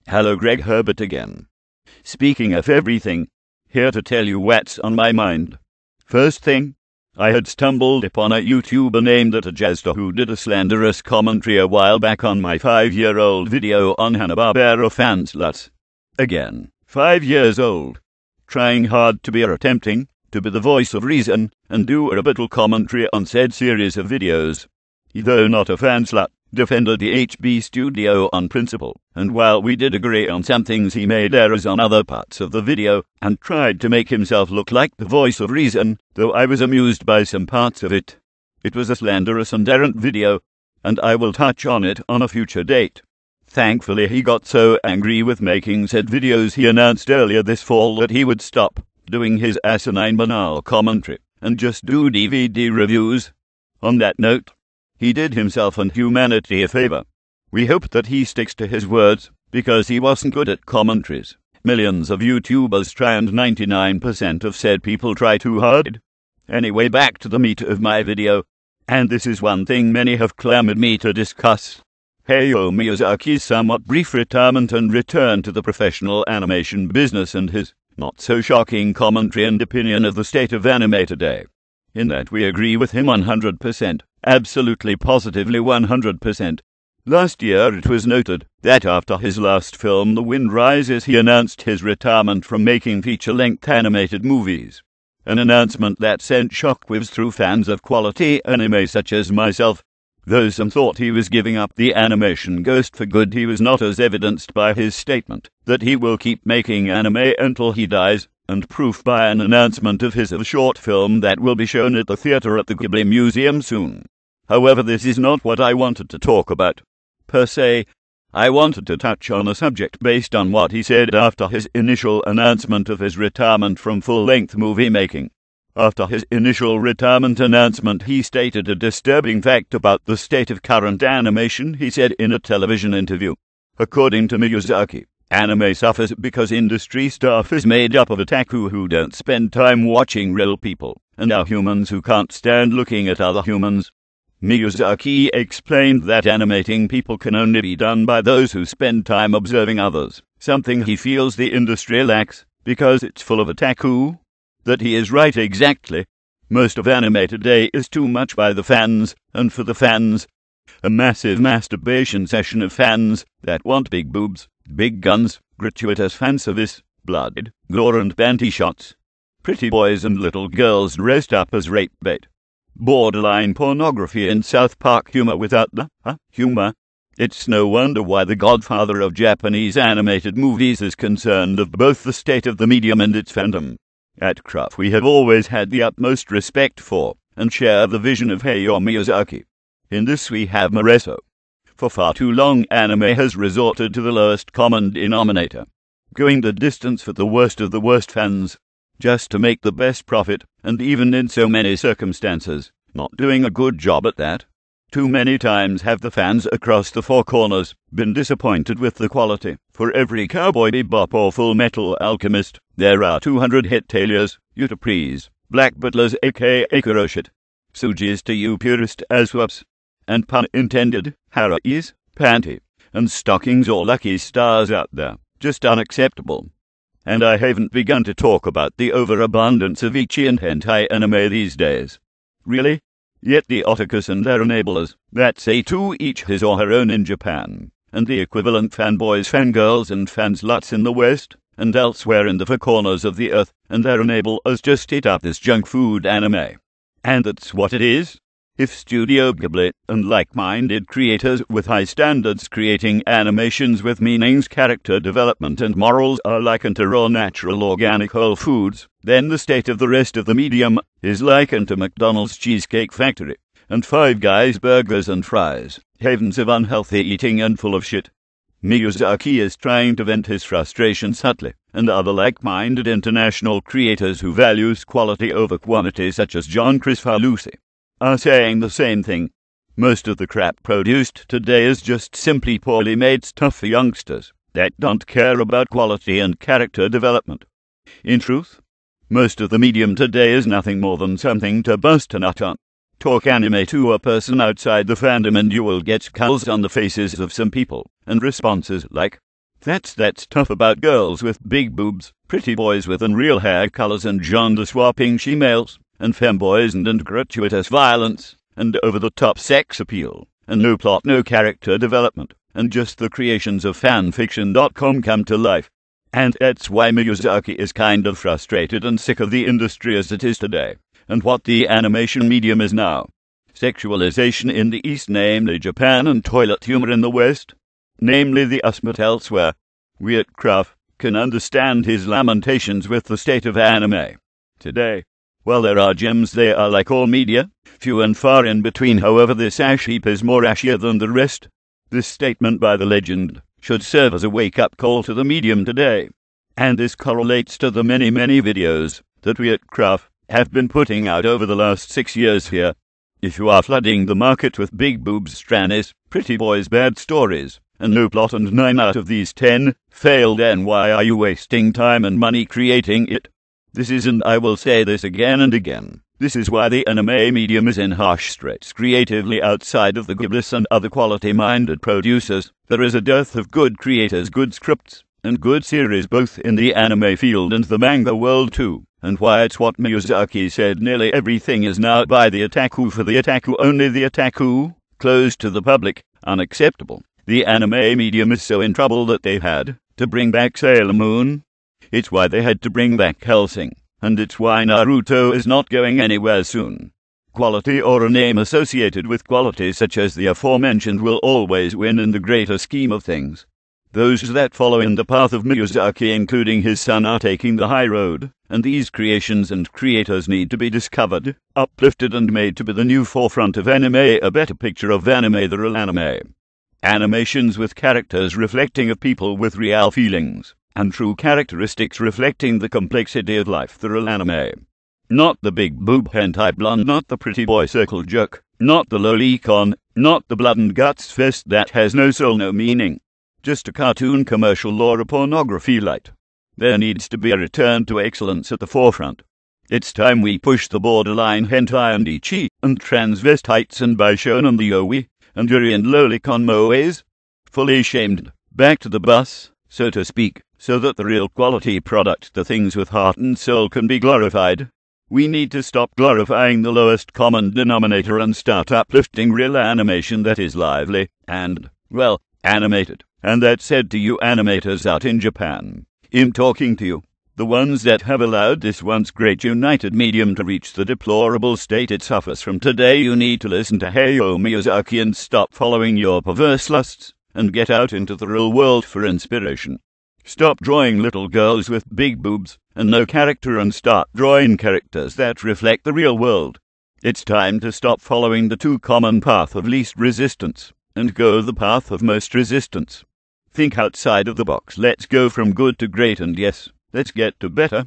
Hello, Greg Herbert again. Speaking of everything, here to tell you what's on my mind. First thing, I had stumbled upon a YouTuber named Otaku who did a slanderous commentary a while back on my 5-year-old video on Hanna-Barbera fansluts. Again, 5 years old. Trying hard to be or attempting to be the voice of reason and do a rebuttal commentary on said series of videos. He, though not a fanslut, defended the HB studio on principle, and while we did agree on some things, he made errors on other parts of the video and tried to make himself look like the voice of reason, though I was amused by some parts of it. It was a slanderous and errant video, and I will touch on it on a future date. Thankfully, he got so angry with making said videos he announced earlier this fall that he would stop doing his asinine banal commentary and just do DVD reviews. On that note, he did himself and humanity a favor. We hope that he sticks to his words, because he wasn't good at commentaries. Millions of YouTubers try and 99% of said people try too hard. Anyway, back to the meat of my video, and this is one thing many have clamored me to discuss. Hayao Miyazaki's somewhat brief retirement and return to the professional animation business and his not-so-shocking commentary and opinion of the state of anime today. In that we agree with him 100%, absolutely positively 100%. Last year it was noted that after his last film The Wind Rises he announced his retirement from making feature-length animated movies. An announcement that sent shockwaves through fans of quality anime such as myself. Though some thought he was giving up the animation ghost for good, he was not, as evidenced by his statement that he will keep making anime until he dies, and proof by an announcement of his short film that will be shown at the theater at the Ghibli Museum soon. However, this is not what I wanted to talk about. Per se, I wanted to touch on a subject based on what he said after his initial announcement of his retirement from full-length movie making. After his initial retirement announcement, he stated a disturbing fact about the state of current animation. He said in a television interview, according to Miyazaki, anime suffers because industry staff is made up of otaku who don't spend time watching real people, and are humans who can't stand looking at other humans. Miyazaki explained that animating people can only be done by those who spend time observing others, something he feels the industry lacks because it's full of otaku. That he is right exactly. Most of anime today is too much by the fans, and for the fans. A massive masturbation session of fans that want big boobs, big guns, gratuitous fan service, blood, gore and panty shots. Pretty boys and little girls dressed up as rape bait. Borderline pornography and South Park humor without the humor. It's no wonder why the godfather of Japanese animated movies is concerned of both the state of the medium and its fandom. At Craft we have always had the utmost respect for, and share the vision of Hayao Miyazaki. In this we have Moreso. For far too long anime has resorted to the lowest common denominator, going the distance for the worst of the worst fans, just to make the best profit, and even in so many circumstances, not doing a good job at that. Too many times have the fans across the four corners been disappointed with the quality. For every Cowboy Bebop or Full Metal Alchemist, there are 200 hit tailors, Utapris, Black Butlers aka Kuroshit, Sujis to you purist as whoops, and pun intended, Harais, panty, and stockings or lucky stars out there, just unacceptable. And I haven't begun to talk about the overabundance of ecchi and hentai anime these days. Really? Yet the otakus and their enablers, that say to each his or her own in Japan, and the equivalent fanboys, fangirls and fansluts in the West, and elsewhere in the four corners of the earth, and their enablers just eat up this junk food anime. And that's what it is. If Studio Ghibli and like-minded creators with high standards creating animations with meanings, character development and morals are likened to raw natural organic whole foods, then the state of the rest of the medium is likened to McDonald's Cheesecake Factory and Five Guys burgers and fries, havens of unhealthy eating and full of shit. Miyazaki is trying to vent his frustration subtly, and other like-minded international creators who values quality over quantity such as John Crifalusi are saying the same thing. Most of the crap produced today is just simply poorly made stuff for youngsters that don't care about quality and character development. In truth, most of the medium today is nothing more than something to bust a nut on. Talk anime to a person outside the fandom and you will get skulls on the faces of some people, and responses like, That's tough about girls with big boobs, pretty boys with unreal hair colors and gender-swapping she-males, and femboys and gratuitous violence, and over-the-top sex appeal, and no plot, no character development, and just the creations of fanfiction.com come to life. And that's why Miyazaki is kind of frustrated and sick of the industry as it is today, and what the animation medium is now. Sexualization in the East, namely Japan, and toilet humor in the West, namely the US, but elsewhere. We at Craft can understand his lamentations with the state of anime today. While there are gems, they are like all media, few and far in between. However, this ash heap is more ashier than the rest. This statement by the legend should serve as a wake-up call to the medium today. And this correlates to the many videos that we at Craft have been putting out over the last 6 years here. If you are flooding the market with big boobs, trannies, pretty boys, bad stories, and no plot, and 9 out of these 10 failed, then why are you wasting time and money creating it? This isn't, I will say this again and again, this is why the anime medium is in harsh straits creatively. Outside of the Ghiblis and other quality-minded producers, there is a dearth of good creators, good scripts, and good series both in the anime field and the manga world too. And why, it's what Miyazaki said, nearly everything is now by the otaku, for the otaku, only the otaku, closed to the public, unacceptable. The anime medium is so in trouble that they had to bring back Sailor Moon. It's why they had to bring back Hellsing, and it's why Naruto is not going anywhere soon. Quality, or a name associated with quality such as the aforementioned, will always win in the greater scheme of things. Those that follow in the path of Miyazaki, including his son, are taking the high road, and these creations and creators need to be discovered, uplifted, and made to be the new forefront of anime, a better picture of anime, the real anime. Animations with characters reflecting of people with real feelings, and true characteristics reflecting the complexity of life, the real anime. Not the big boob hentai blonde, not the pretty boy circle jerk, not the lolicon, not the blood and guts fest that has no soul, no meaning. Just a cartoon commercial lore of pornography light. There needs to be a return to excellence at the forefront. It's time we push the borderline hentai and ecchi, and transvestites and baishon and the yoi, and yuri and lolicon moes. Fully shamed, back to the bus, so to speak, so that the real quality product, the things with heart and soul, can be glorified. We need to stop glorifying the lowest common denominator and start uplifting real animation that is lively and, well, animated. And that's said to you animators out in Japan. I'm talking to you, the ones that have allowed this once great united medium to reach the deplorable state it suffers from today. You need to listen to Hayao Miyazaki and stop following your perverse lusts, and get out into the real world for inspiration. Stop drawing little girls with big boobs and no character, and start drawing characters that reflect the real world. It's time to stop following the too common path of least resistance, and go the path of most resistance. Think outside of the box. Let's go from good to great, and yes, let's get to better.